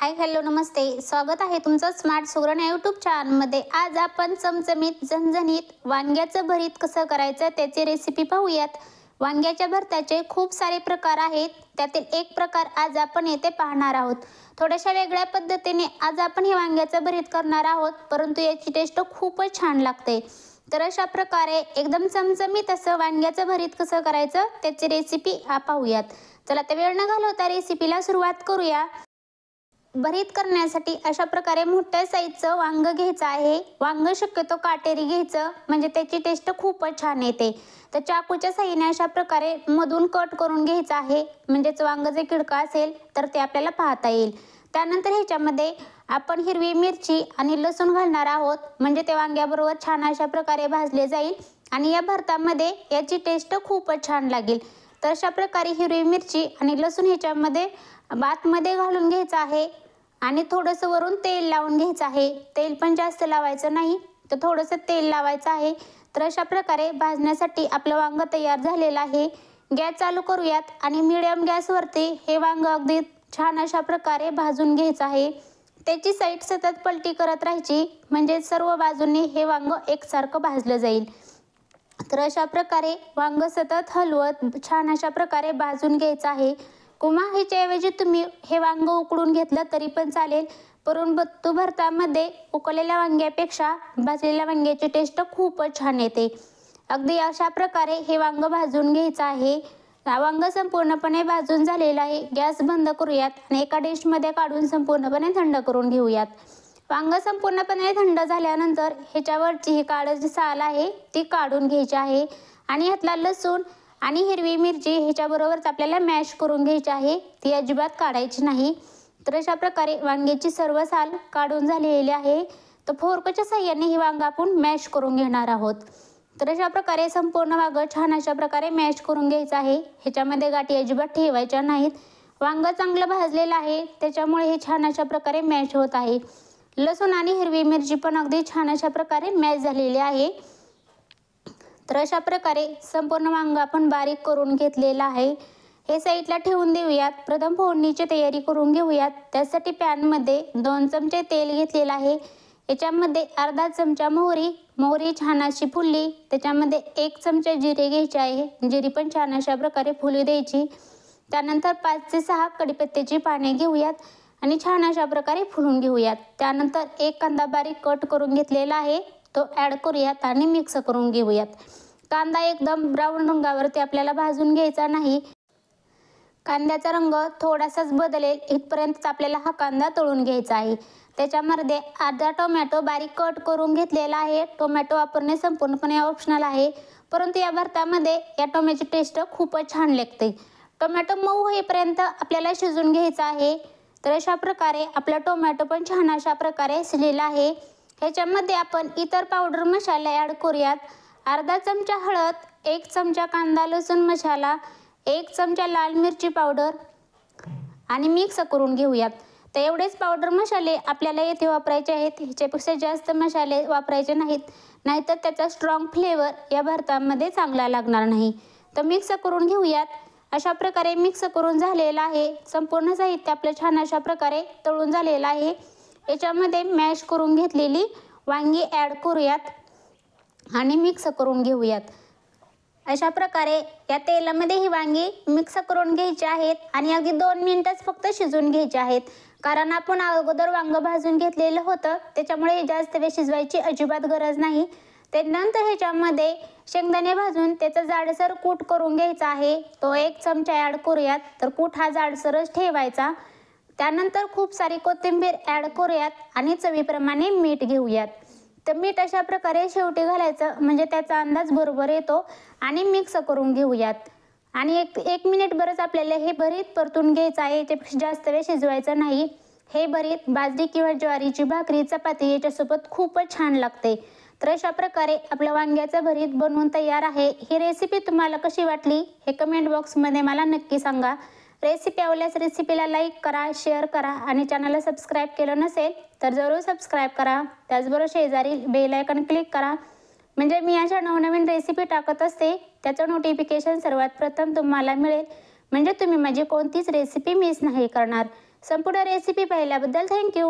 Hi hello नमस्ते, स्वागत आहे तुमचं स्मार्ट सुगरण या यूट्यूब चॅनलमध्ये। आज आपण चमचमीत झणझणीत वांग्याचं भरीत कसं करायचं त्याची रेसिपी पाहूयात। वांग्याच्या भरताचे खूप सारे प्रकार आहेत, त्यातील एक प्रकार आज आपण येथे पाहणार आहोत। थोड्याशा वेगळ्या पद्धतीने आज आपण हे वांग्याचं भरीत करणार आहोत, परंतु याची टेस्ट खूपच छान लागते। तर अशा प्रकारे एकदम चमचमीत असं वांग्याचं भरीत कसं करायचं त्याची रेसिपी पाहूयात। चला तर वेळ न घालवता रेसिपीला सुरुवात करूया। भरीत करण्यासाठी अशा प्रकारे मोठ्या साईजचं वांग घ्यायचं आहे। वांग शक्यतो काटेरी घ्यायचं, म्हणजे त्याची टेस्ट खूपच छान येते। तर चाकूच्या साहाय्याने अशा प्रकारे मधून कट करून घ्यायचं आहे, म्हणजेच वांग जे किडका असेल तर ते आपल्याला पाहता येईल। त्यानंतर ह्याच्यामध्ये आपण हिरवी मिरची आणि लसूण घालणार आहोत, म्हणजे ते वांग्याबरोबर छान अशा प्रकारे भाजले जाईल आणि या भरतामध्ये याची टेस्ट खूपच छान लागेल। तर अशा प्रकारे हिरवी मिरची आणि लसूण ह्याच्यामध्ये भातमध्ये घालून घ्यायचं आहे आणि थोडंसं वरून तेल लावून घ्यायचं आहे। तेल पण जास्त लावायचं नाही, तर थोडंसं तेल लावायचं आहे। तर अशा प्रकारे भाजण्यासाठी आपलं वांग तयार झालेलं आहे। गॅस चालू करूयात आणि मीडियम गॅसवरती हे वांग अगदी छान अशा प्रकारे भाजून घ्यायचं आहे। त्याची साईड सतत पलटी करत राहायची, म्हणजे सर्व बाजूंनी हे वांग एकसारखं भाजलं जाईल। तर अशा प्रकारे वांग सतत हलवत छान अशा प्रकारे भाजून घ्यायचं आहे। किंवा ह्याच्याऐवजी तुम्ही हे वांग उकडून घेतलं तरी पण चालेल, परंतु भरतामध्ये उकळलेल्या वांग्यापेक्षा भाजलेल्या वांग्याची टेस्ट खूपच छान येते। अगदी अशा प्रकारे हे वांग भाजून घ्यायचं आहे। वांग संपूर्णपणे भाजून झालेलं आहे। गॅस बंद करूयात आणि एका डिशमध्ये काढून संपूर्णपणे थंड करून घेऊयात। वांग संपूर्णपणे थंड झाल्यानंतर ह्याच्यावरची ही काळी साल आहे ती काढून घ्यायची आहे आणि ह्यातला लसूण आणि हिरवी मिरची ह्याच्याबरोबरच आपल्याला मॅश करून घ्यायची आहे, ती अजिबात काढायची नाही। तर अशा प्रकारे वांग्याची सर्व साल काढून झालेली आहे। तर फोर्कच्या साहाय्याने ही वांग आपण मॅश करून घेणार आहोत। तर अशा प्रकारे संपूर्ण वांग छान अशा प्रकारे मॅश करून घ्यायचं आहे। ह्याच्यामध्ये गाठी अजिबात ठेवायच्या नाहीत। वांग चांगलं भाजलेलं आहे, त्याच्यामुळे हे छान अशा प्रकारे मॅश होत आहे। लसूण आणि हिरवी मिरची पण अगदी छान अशा प्रकारे मॅश झालेली आहे। तर अशा प्रकारे संपूर्ण वांग आपण बारीक करून घेतलेलं आहे। हे साईडला ठेवून देऊयात। प्रथम फोडणीची तयारी करून घेऊयात। त्यासाठी पॅनमध्ये 2 चमचे तेल घेतलेलं आहे। याच्यामध्ये अर्धा चमचा मोहरी छान अशी फुलली, त्याच्यामध्ये 1 चमचा जिरे घ्यायचे आहे। जिरे पण छान अशा प्रकारे फुलू द्यायची। त्यानंतर 5 ते 6 कढीपत्त्याची पाने घेऊयात आणि छान अशा प्रकारे फुलून घेऊयात। त्यानंतर 1 कांदा बारीक कट करून घेतलेला आहे, तो ॲड करूयात आणि मिक्स करून घेऊयात। कांदा एकदम ब्राऊन रंगावरती आपल्याला भाजून घ्यायचा नाही। कांद्याचा रंग थोडासाच बदलेल इथपर्यंत आपल्याला हा कांदा तळून घ्यायचा आहे। त्याच्यामध्ये अर्धा टोमॅटो बारीक कट करून घेतलेला आहे। टोमॅटो वापरणे संपूर्णपणे ऑप्शनल आहे, परंतु या भरतामध्ये या टोमॅटोची टेस्ट खूपच छान लागते। टोमॅटो मऊ होईपर्यंत आपल्याला शिजून घ्यायचा आहे। तर अशा प्रकारे आपला टोमॅटो पण छान अशा प्रकारे शिजलेला आहे। ह्याच्यामध्ये आपण इतर पावडर मसाले ॲड करूयात। अर्धा चमचा हळद, 1 चमचा कांदा लसूण मसाला, 1 चमचा लाल मिरची पावडर आणि मिक्स करून घेऊयात। तर एवढेच पावडर मसाले आपल्याला येथे वापरायचे आहेत, ह्याच्यापेक्षा जास्त मसाले वापरायचे नाहीत, नाहीतर त्याचा स्ट्रॉंग फ्लेवर या भरतामध्ये चांगला लागणार नाही। तर मिक्स करून घेऊयात। अशा प्रकारे मिक्स करून झालेलं आहे। संपूर्ण साहित्य आपलं छान अशा प्रकारे तळून झालेलं आहे। याच्यामध्ये मॅश करून घेतलेली वांगी ॲड करूयात आणि मिक्स करून घेऊयात। अशा प्रकारे या तेलामध्ये ही वांगी मिक्स करून घ्यायची आहेत आणि अगदी 2 मिनिटच फक्त शिजवून घ्यायची आहेत, कारण आपण अगोदर वांग भाजून घेतलेलं होतं, त्याच्यामुळे जास्त वेळ शिजवायची अजिबात गरज नाही। त्यानंतर ह्याच्यामध्ये शेंगदाणे भाजून त्याचा जाडसर कूट करून घ्यायचा आहे, तो 1 चमचा ॲड करूयात। तर कूट हा जाडसरच ठेवायचा। त्यानंतर खूप सारी कोथिंबीर ॲड करूयात आणि चवीप्रमाणे मीठ घेऊयात। तर मीठ अशा प्रकारे शेवटी घालायचं, म्हणजे त्याचा अंदाज बरोबर येतो आणि मिक्स करून घेऊयात। आणि एक मिनिट बरंच आपल्याला हे भरीत परतून घ्यायचं आहे, याच्यापेक्षा जास्त वेळ शिजवायचं नाही। हे भरीत बाजरी किंवा ज्वारीची भाकरी चपाती याच्यासोबत खूपच छान लागते। तर अशा प्रकारे आपलं वांग्याचं भरीत बनवून तयार आहे। ही रेसिपी तुम्हाला कशी वाटली हे कमेंट बॉक्समध्ये मला नक्की सांगा। रेसिपी आवडल्यास रेसिपीला लाईक करा, शेअर करा आणि चॅनलला सबस्क्राईब केलं नसेल तर जरूर सबस्क्राईब करा। त्याचबरोबर शेजारील बेल आयकॉन क्लिक करा, म्हणजे मी अशा नवनवीन रेसिपी टाकत असते त्याचं नोटिफिकेशन सर्वात प्रथम तुम्हाला मिळेल, म्हणजे तुम्ही माझी कोणतीच रेसिपी मिस नाही करणार। संपूर्ण रेसिपी पाहिल्याबद्दल थँक्यू.